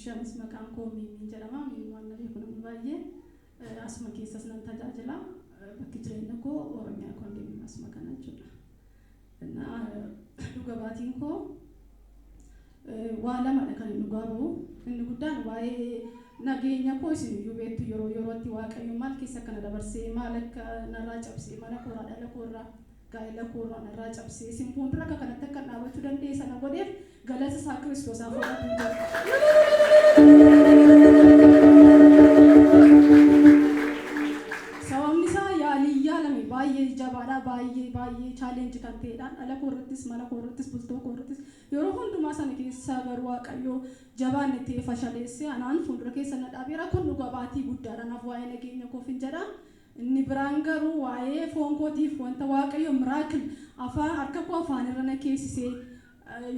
Shamis maqaan koo Miimiin jedhama. Miimiin waan namni kun baay'ee asuma keessas nan tajaajila. Bakki jireenya koo Oromiyaa kondominiyeemii asuma kana jechuudha. Dhuga baatiin koo waa lamadha kan inni dhugaa bahu. Inni guddaan waa'ee nageenya koo isin iyyuu beektu yeroo yerootti Waaqayyo maal keessa kana dabarsee maal akka narraa cabsee mana koorraa dhala koorraa gaa'ela koorraa narraa cabsee isin fuuldura akka kanatti akka dhaabachuu dandeessa na godheef galata isaa Kiristoosaaf fudhatu jira. Sababni isaa yaalii yaalame baay'ee jabaadha baay'ee challenge kan ta'edha. Dhala koorrattis mana koorrattis bultoo koorrattis yeroo hundumaa sana keessa garuu Waaqayyo jabaan itti fashaleesse anaan fuuldura keessa na dhaabeera kun dhuga baatii guddaadha naaf waa'ee nageenya koof hin jedha. Inni biraan garuu waa'ee foon kootiif wanta Waaqayyo miraakil afaan harka koo afaan irra na keessisee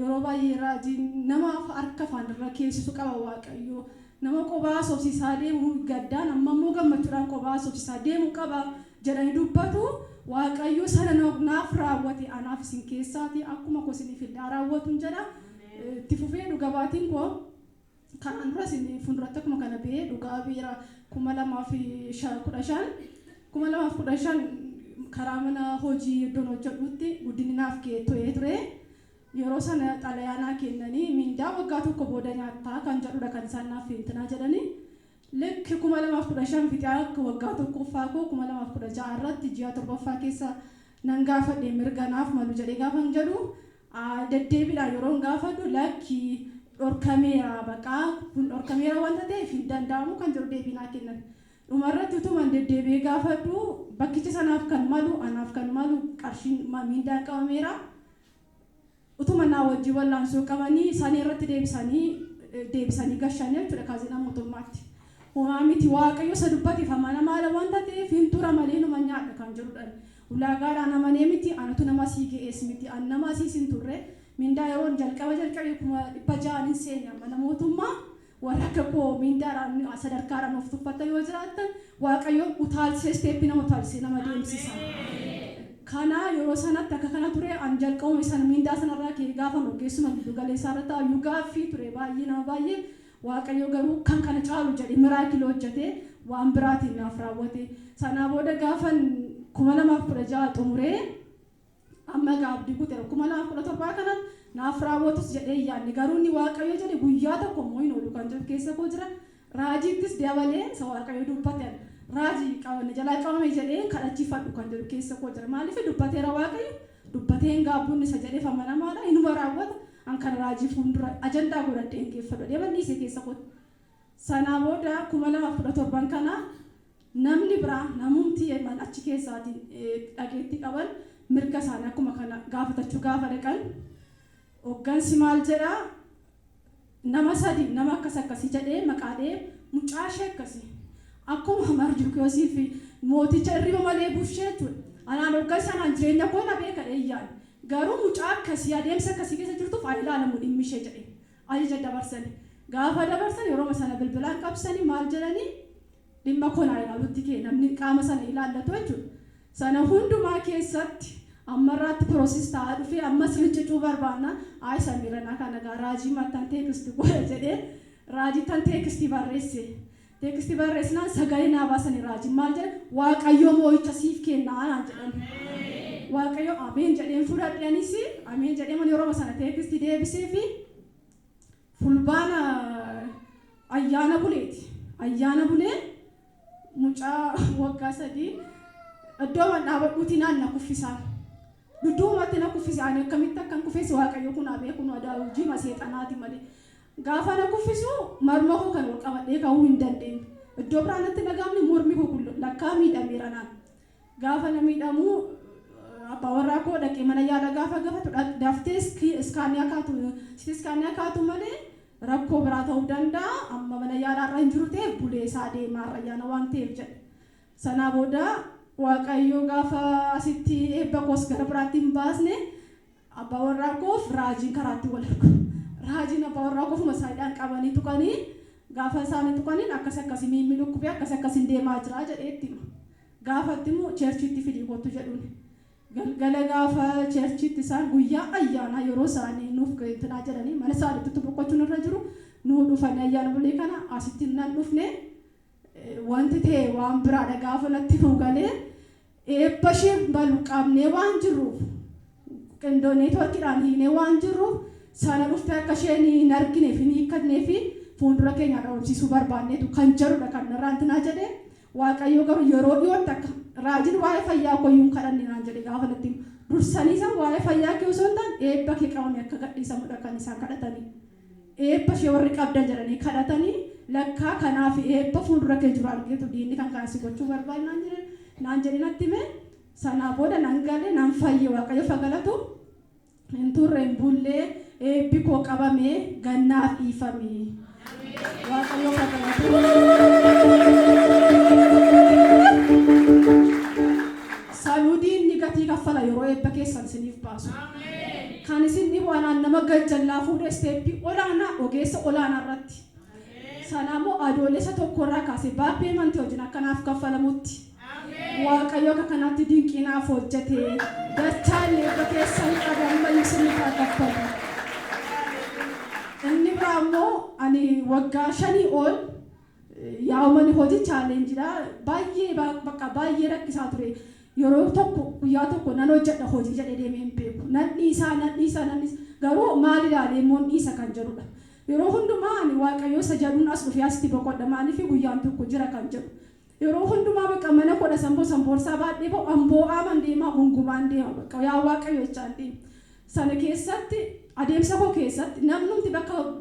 yeroo baay'ee raajiin nama harka afaan irra keessisu qaba Waaqayyo. Nama qophaa sobsiisaa deemu gaddaan amma immoo gammachuudhaan qophaa sobsiisaa deemu qaba jedhanii dubbatu Waaqayyo sana naaf raawwate anaaf isin keessaati akkuma koo isiniif illee raawwatu jedha. Itti fufee dhuga baatiin koo kanaan dura isin fuulduratti akkuma kana ba'ee dhugaa biira 2015 karaa mana hojii iddoon hojjedhutti guddinni naaf to'ee ture. Yeroo sana xalayaanaa kennanii mindaa waggaa tokko booda nyaattaa kan jedhudha kan isaan naaf fintinaa jedhanii. Lekki 2015 fixaa akka waggaa tokkoffaa koo 2016 irratti ji'a torbaffaa keessa nan gaafadhe mirga naaf malu jedhee gaafan jedhu deddeebiidhaan yeroo gaafadhu lakki dhorkameera baqaa kun dhorkameera wanta ta'eef hin danda'amu kan jedhu deebinaa kennan. Dhumarratti utuman deddeebi'ee gaafadhu bakkichi sanaaf kan malu anaaf kan malu qarshiin mindaan qabameera. Utuma naa wajjin wallaansoo qabanii isaanii irratti deebisanii gashanii jechuudha kaazina mootummaatti. Uumaa miti Waaqayyo isa dubbateef amanamaa wanta ta'eef hin tura malee numa nyaadha kan jedhudha. Ulaagaadhaan amanee miti anatu nama sii ga'ees miti an nama siis hin turre mindaa yeroo jalqabee 600 seene mana mootummaa warra akka koo mindaadhaan sadarkaadhaan of tuffata yoo jiraatan Waaqayyo utaalsee steeppii nama utaalsee nama deemsisa. Kana yeroo sanatti akka kana ture an jalqabuma isaan mindaa sanarraa kee gaafa ogeessuma giddu galeessaa irratti hayyuu gaaffii ture baay'ee nama baay'ee Waaqayyo garuu kan kana caalu jedhe miraakilii hojjete waan biraatiin naaf raawwate. Sanaa booda gaafan 2016 xumuree amma gaabdii kuteera 2017 kanan naaf raawwatus jedhee yaadne garuu inni Waaqayyo jedhe guyyaa tokko immoo hin oolu kan jedhu keessa koo jira. Raajiittis dabalee isa Waaqayyo dubbate raajii qabanne jalaa qabame jedhee kadhachiifadhu kan jedhu keessa koo jira. Maaliif dubbateera Waaqayyo dubbateen gaabbuun isa jedhee amanamaadha inuma raawwata an kan raajii fuuldura ajandaa godhadhee geeffadhu deeman dhiisee keessa koo. Sanaa booda 2017 kana namni biraa namumti achi keessaatiin dhageetti qaban mirga isaanii akkuma kana gaafatachuu gaafa dhaqan hoggansi maal jedhaa nama sadi nama akkasii jedhee maqaadhee mucaashee akkasii akkuma Mardikiyoosii fi mooticha irriba malee buushee jechuudha. Anaan hoggansi sanaan jireenya koo na beeka dheeyyaan garuu mucaa akkasii adeemsa akkasii keessa jirtuuf haa ilaalamu dhimmi ishee jedhee ajaja dabarsanii gaafa dabarsan yeroo sana bilbilaan qabsanii maal jedhanii dhimma koo naa ilaalutti kee namni qaama sana ilaallatu jechuudha. Sana hundumaa keessatti ammarraatti pirooses ta'aa dhufee ammas riccicuu barbaanna ayi samiranaa kana gaa raajii mattan teekistii godha jedhee raajii tan teekistii barreesse. Teekistii barreessinaan sagalee naa baasanii raajii maal jedhe Waaqayyo moo'icha siif kennaa naan jedhan. Waaqayyo ameen jedheen fudhadheenis ameen jedheen yeroo sana teekistii deebisee fi fulbaana ayyaana buleeti. Ayyaana bulee mucaa waggaa 3 iddoo dhaabadhuuti naan na kuffisaan. Dudduumatti na kuffisaan akkamitti akkan kuffise Waaqayyo kun abee kun wadaa hojii maseexanaati malee. Gaafa na kuffisu marma koo kan ol qabadhee ka'uu hin dandeenye. Iddoo biraatti dhagaamni mormi koo lakkaa miidhameera naan. Gaafa na miidhamu abbaa warraa koo dhaqee mana yaala gaafa gaafatu daftee iskaanii akaatu malee rakkoo biraa ta'uu danda'a amma mana yaalaarra hin jiru ta'e bulee isaa deemaa ayyaana waan ta'eef jedhe. Sanaa booda Waaqayyo gaafa asitti eebba koos gara biraatti hin baasne abbaa warraa koof raajiin karaatti wal argu. Raajiin abbaa warraa koofuma saayidhaan qabanii tuqanii Gaafa isaanii tuqaniin akkas miimmi dhukkubee akkas hin deemaa jira jedheetti hima. Gaafatti immoo cheerchiitti fidii kottu jedhuun. Galgala gaafa cheerchiitti isaan guyyaa ayyaana yeroo isaanii nuuf ga'intinaa jedhanii mana isaaniitti boqochuun irra jiru nuu dhufanii ayyaana bulee kana asitti nan dhufne wanti ta'e waan biraadha gaafa natti nu galee eebba ishee balu qabnee waan jirruuf qindoonee torkiidhaan hiinee waan jirruuf sana dhuftee akka isheen hin argineef hin hiikkannee fi fuuldura keenya dhoomsisuu barbaanneetu kan jedhudha kan narraantinaa jedhee Waaqayyo garuu yeroo dhiyootti akka raajiin waa'ee fayyaa koyyuun kadhanne naan jedhe gaafa natti dursanii isaan waa'ee fayyaa kee osoo hin taane eebba kee qabame akka gadhiisamudha kan isaan kadhatanii eebba ishee warri qabdan jedhanii kadhatanii lakkaa kanaaf eebba fuuldura kee jiru argeetu diinni kan kaasi gochuu barbaadu naan jedhe natti hime sanaa booda nan galee nan fayye Waaqayyo fagalatu hin turre hin bullee eebbi koo qabame gannaaf dhiifame Waaqayyo fagalatu. Saludiin ni gatii kaffala yeroo eebba keessan isiniif baasu. Kan isin dhibu anaan nama gajjallaa fuudhee steeppii olaanaa ogeessa olaanaa irratti. Sanaamoo adoolessa tokkorraa kaasee baabbee mantii hojiin akkanaaf kaffalamutti. Waaqayyo akka kanaatti dinqiinaaf hojjetee dachaan eebba keessan qabamanii isiniif haa kaffalu. Inni biraa immoo ani waggaa 5 ol yaa'umani hojii chaalenjiidha baay'ee rakkisaa ture. Yeroo tokko guyyaa tokko nan hojjedha hojii jedhee deemee hin beeku. Nan dhiisaa garuu maal ilaalee immoo dhiisa kan jedhudha. Yeroo hundumaa ani Waaqayyo isa jedhuun as dhufee asitti boqodha maaliif guyyaan tokko jira kan jedhu. Yeroo hundumaa bakka mana kodha samboorsaa baadhee ba'u amboo aaman deemaa hungumaan deema bakka yaa Waaqayyo jechaan deema. Sana keessatti adeemsa koo keessatti namnumti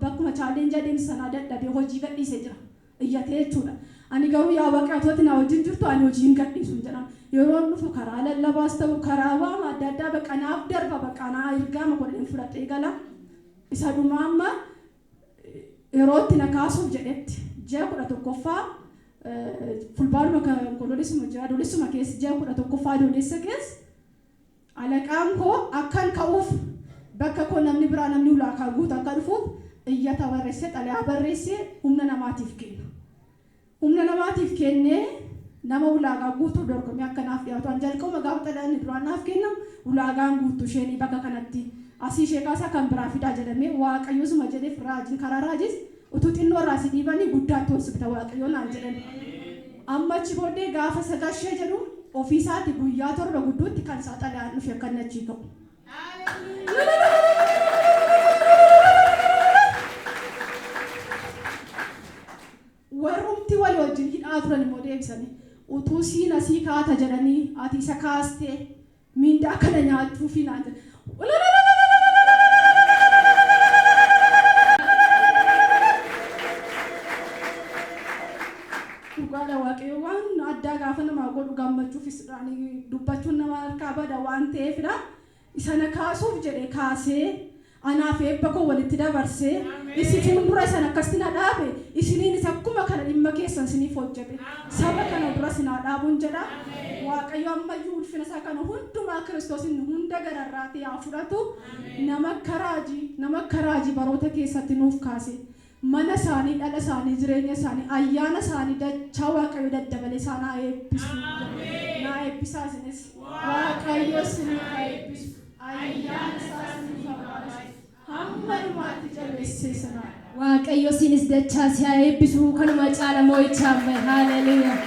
bakkuma chaalenjii adeemsa sanaa dadhabee hojii gadhiisee jira. Iyyatee jechuudha. Ani garuu yaa Waaqayyooti na wajjin jirtu ani hojii hin gadhiisu jedhama. Yeroo dhufu karaa lallabaas ta'u karaa waama adda addaa bakka naaf darba bakka naa ergaama godheen fudhadhee gala. Isa dhumaa amma yeroo itti na kaasuuf jedhetti ji'a 11ffaa fulbaanuma adoolessuma keessa ji'a 11ffaa adoolessa keessa alaqaan koo akkan ka'uuf bakka koo namni biraa namni ulaakaa guutu akka dhufuuf iyyata barreessee xalayaa barreessee humna namaatiif kenna. Humna namaatiif kennee nama ulaagaa guutuu dorgomee akkanaaf dhiyaatu an jalqabuma gaafa xalayaan duraan naaf kennamu ulaagaan guutuu isheen bakka kanatti asii ishee kaasaa kan biraa fidaa jedhamee Waaqayyosuma jedheef raajiin karaa raajis utuu xinnoo irraa si dhiibanii guddaatti horsifta Waaqayyoon naan jedhan. Amma achi booddee gaafa sagashee jedhu ofiisaatti guyyaa torba gudduutti kan isaa xalayaan dhufe akka inni achii ka'u. Warrumti wal wajjin hidhaa turan immoo deebisanii utuu siin asii kaata jedhanii ati isa kaastee mindaa kana nyaachuuf naan jedhe. Dhugaadha Waaqayyo waan addaa gaafa namaa godhu gammachuufis dubbachuun nama harkaa bada waan ta'eefidha. Isana kaasuuf jedhe kaasee anaaf eebba koo walitti dabarsee isin fuuldura isan akkasitti na dhaabe isiniinis akkuma kana dhimma keessan isiniif hojjete saba kana dura sinaa dhaabuun jedha. Waaqayyo ammayyuu ulfina isaa kana hundumaa Kiristoosin hunda gararraatee haa fudhatu. Nama akka raajii baroota keessatti nuuf kaase mana isaanii dhala isaanii jireenya isaanii ayyaana isaanii dachaa Waaqayyo daddabale isaan haa eebbisu. Naa eebbisaa isinis Waaqayyo isinii haa eebbisu. Ayyaana isaa isiniif haa baay'isu. Hamma dhumaatti jabeessee sanaa. Waaqayyo isinis dachaa si haa eebbisu kanuma caala moo'ichaaf haleluuyaa.